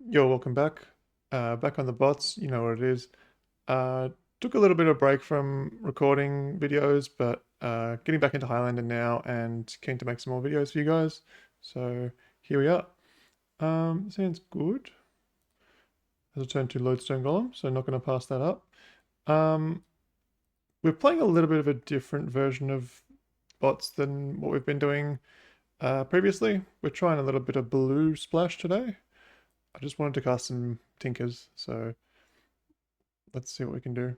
Yo, welcome back. Back on the bots, you know what it is. Uh, Took a little bit of break from recording videos, but getting back into Highlander now and keen to make some more videos for you guys. So here we are. Sounds good. As I turn to Lodestone Golem, so not going to pass that up. Um, we're playing a little bit of a different version of bots than what we've been doing previously. We're trying a little bit of blue splash today. I just wanted to cast some Tinkers, so let's see what we can do.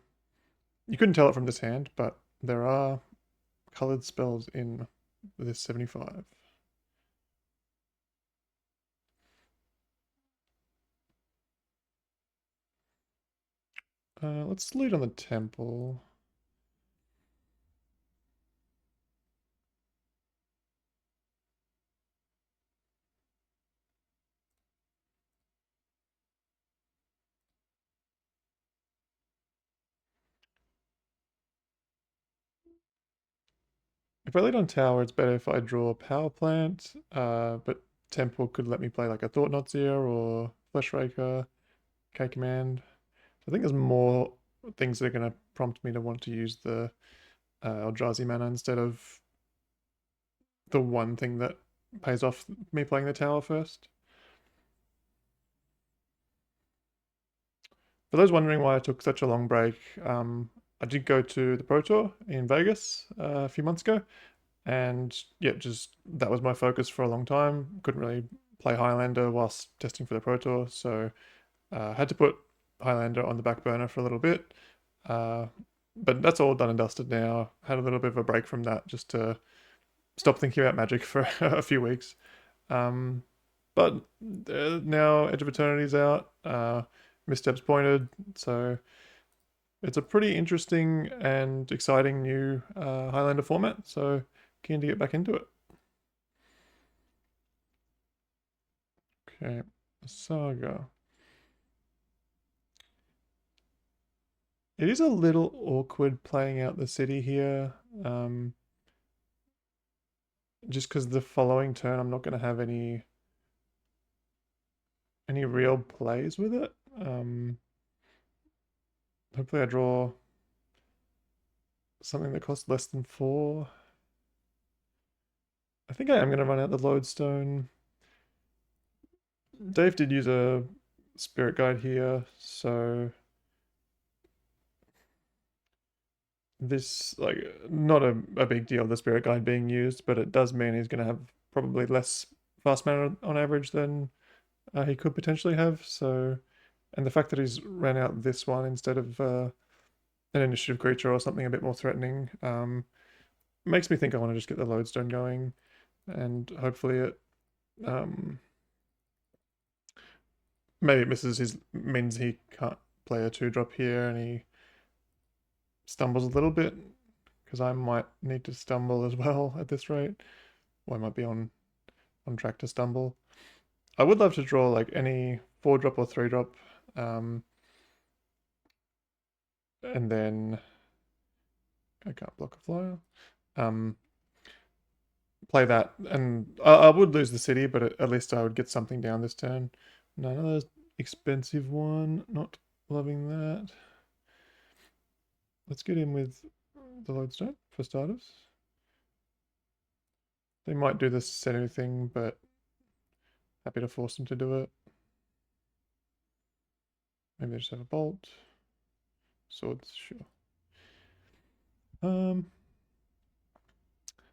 You couldn't tell it from this hand, but there are colored spells in this 75. Let's lead on the temple. If I lead on tower, it's better if I draw a power plant, but temple could let me play like a Thought Knotzia or Flesh Raker, K Command. I think there's more things that are going to prompt me to want to use the Eldrazi mana instead of the one thing that pays off me playing the tower first. For those wondering why I took such a long break, I did go to the Pro Tour in Vegas a few months ago, and yeah, just that was my focus for a long time. Couldn't really play Highlander whilst testing for the Pro Tour, so had to put Highlander on the back burner for a little bit. Uh, but that's all done and dusted now. Had a little bit of a break from that just to stop thinking about Magic for a few weeks. Um, but now Edge of Eternity's out. Missteps pointed, so it's a pretty interesting and exciting new Highlander format. So keen to get back into it. Okay, Saga. It is a little awkward playing out the city here, just because the following turn I'm not going to have any real plays with it. Hopefully I draw something that costs less than 4. I think I am going to run out the lodestone. Dave did use a spirit guide here, so this, like, not a big deal, the spirit guide being used, but it does mean he's going to have probably less fast mana on average than he could potentially have. So, and the fact that he's ran out this one instead of an initiative creature or something a bit more threatening makes me think I want to just get the lodestone going, and hopefully it um, maybe it misses his means he can't play a 2-drop here and he stumbles a little bit because I might need to stumble as well at this rate. Or I might be on track to stumble. I would love to draw like any 4-drop or 3-drop, um, and then I can't block a flyer. Um, Play that, and I would lose the city, but at least I would get something down this turn. No, another expensive one. Not loving that. Let's get in with the lodestone for starters. They might do this Senu thing, but happy to force them to do it. Maybe they just have a bolt. Swords, sure. Um,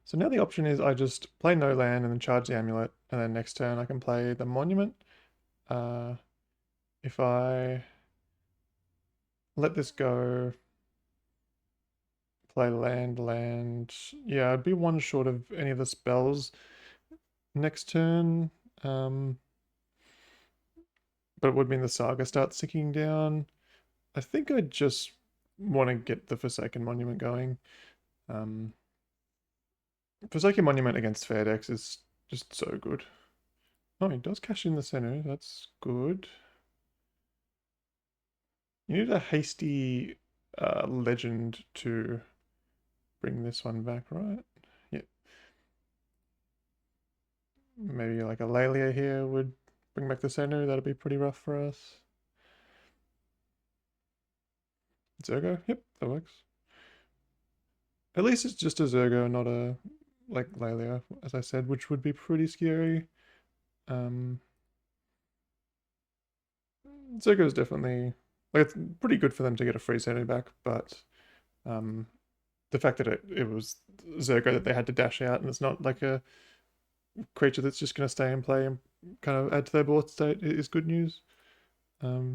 so now the option is I just play no land and then charge the amulet, and then next turn I can play the monument. Uh, if I let this go, play land, yeah, I'd be one short of any of the spells next turn. Um, but it would mean the saga starts ticking down. I think I just want to get the Forsaken Monument going. Um, Forsaken Monument against fair decks is just so good. Oh, he does cash in the center. That's good. You need a hasty legend to bring this one back, right? Yeah. Maybe like a Lalia here would bring back the Senu, that'll be pretty rough for us. Zergo, yep, that works. At least it's just a Zergo, not a like Lalia, as I said, which would be pretty scary. Um, Zergo is definitely like it's pretty good for them to get a free Senu back, but um, the fact that it was Zergo that they had to dash out, and it's not like a creature that's just going to stay and play and kind of add to their board state is good news.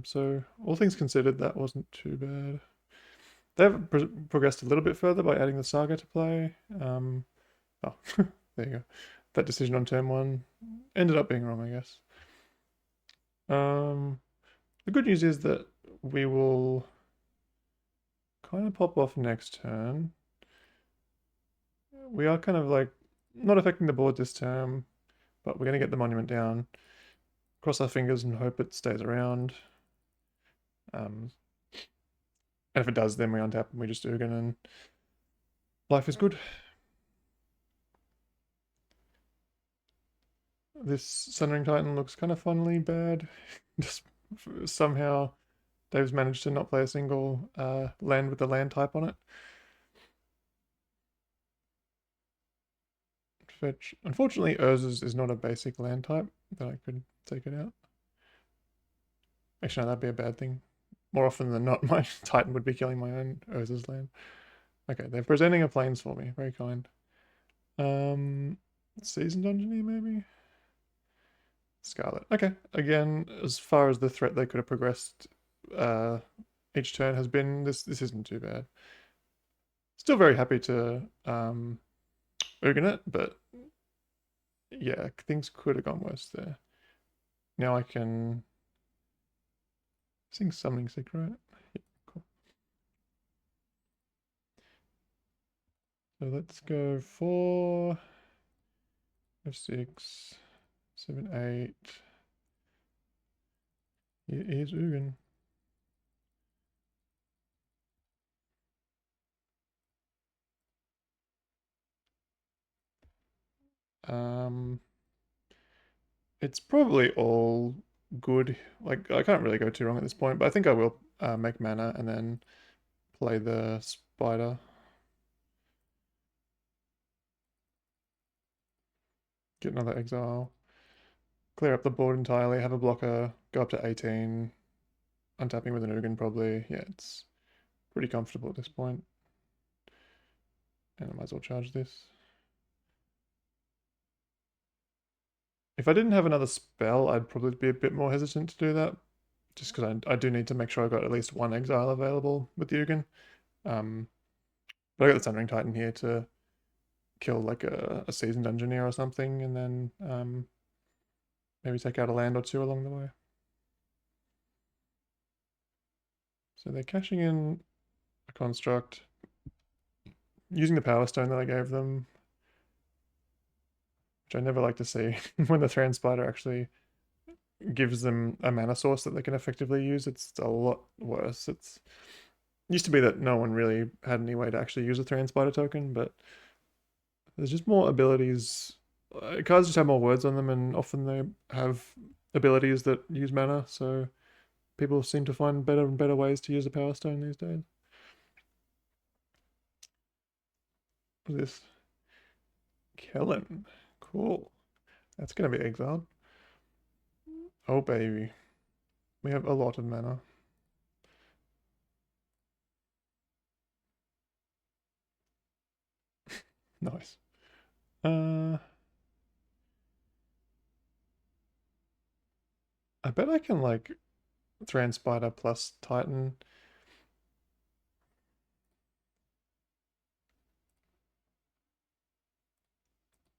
So all things considered, that wasn't too bad. They have progressed a little bit further by adding the Saga to play. Oh, there you go. That decision on turn one ended up being wrong, I guess. The good news is that we will kind of pop off next turn. We are kind of like not affecting the board this turn, but we're going to get the monument down. Cross our fingers and hope it stays around. And if it does, then we untap and we just Ugin and life is good. This Sundering Titan looks kind of funnily bad. Just somehow Dave's managed to not play a single land with the land type on it. Fetch. Unfortunately, Urza's is not a basic land type that I could take it out. Actually, no, that'd be a bad thing. More often than not, my Titan would be killing my own Urza's land. Okay, they're presenting a plains for me. Very kind. Seasoned Engineer, maybe? Scarlet. Okay, again, as far as the threat they could have progressed each turn has been, this isn't too bad. Still very happy to Ugin it, but yeah, things could have gone worse there. Now I can sing Summoning Sick, right? Yeah, cool. So let's go 4, 5, 6, 7, 8. Here is Ugin. It's probably all good. Like I can't really go too wrong at this point, but I think I will make mana and then play the spider. Get another exile. Clear up the board entirely. Have a blocker. Go up to 18. Untapping with an Ugin probably. Yeah, it's pretty comfortable at this point. And I might as well charge this. If I didn't have another spell, I'd probably be a bit more hesitant to do that. Just because I do need to make sure I've got at least one exile available with the Ugin. But I got the Sundering Titan here to kill like a seasoned engineer or something, and then maybe take out a land or two along the way. So they're cashing in a construct, using the power stone that I gave them, which I never like to see when the Thran Spider actually gives them a mana source that they can effectively use. It's a lot worse. It used to be that no one really had any way to actually use a Thran Spider token, but there's just more abilities. Cards just have more words on them, and often they have abilities that use mana, so people seem to find better and better ways to use a Power Stone these days. What's this? Kellen. Cool. That's going to be exiled. Oh, baby. We have a lot of mana. Nice. I bet I can, like, Thran Spider plus Titan.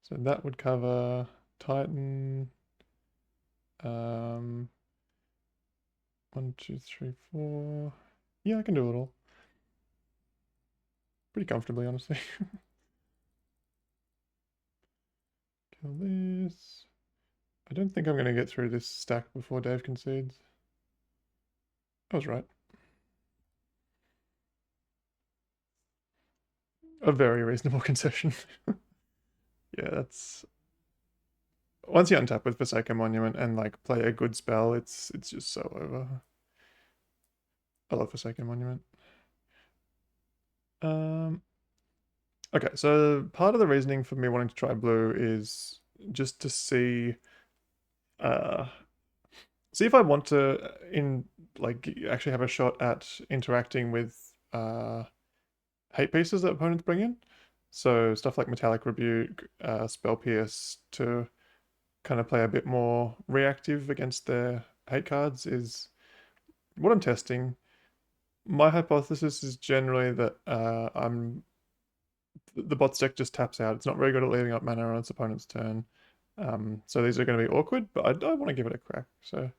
So that would cover Titan. 1, 2, 3, 4. Yeah, I can do it all. Pretty comfortably, honestly. Kill this. I don't think I'm going to get through this stack before Dave concedes. I was right. A very reasonable concession. Yeah, that's once you untap with Forsaken Monument and like play a good spell, it's just so over. I love Forsaken Monument. Um, okay, so part of the reasoning for me wanting to try blue is just to uh, see if I want to like actually have a shot at interacting with hate pieces that opponents bring in. So stuff like Metallic Rebuke, Spell Pierce to kind of play a bit more reactive against their hate cards is what I'm testing. My hypothesis is generally that the bot's deck just taps out. It's not very good at leaving up mana on its opponent's turn. So these are going to be awkward, but I want to give it a crack. So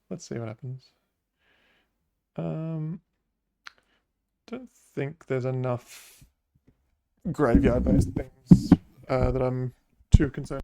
let's see what happens. Don't think there's enough graveyard-based things that I'm too concerned.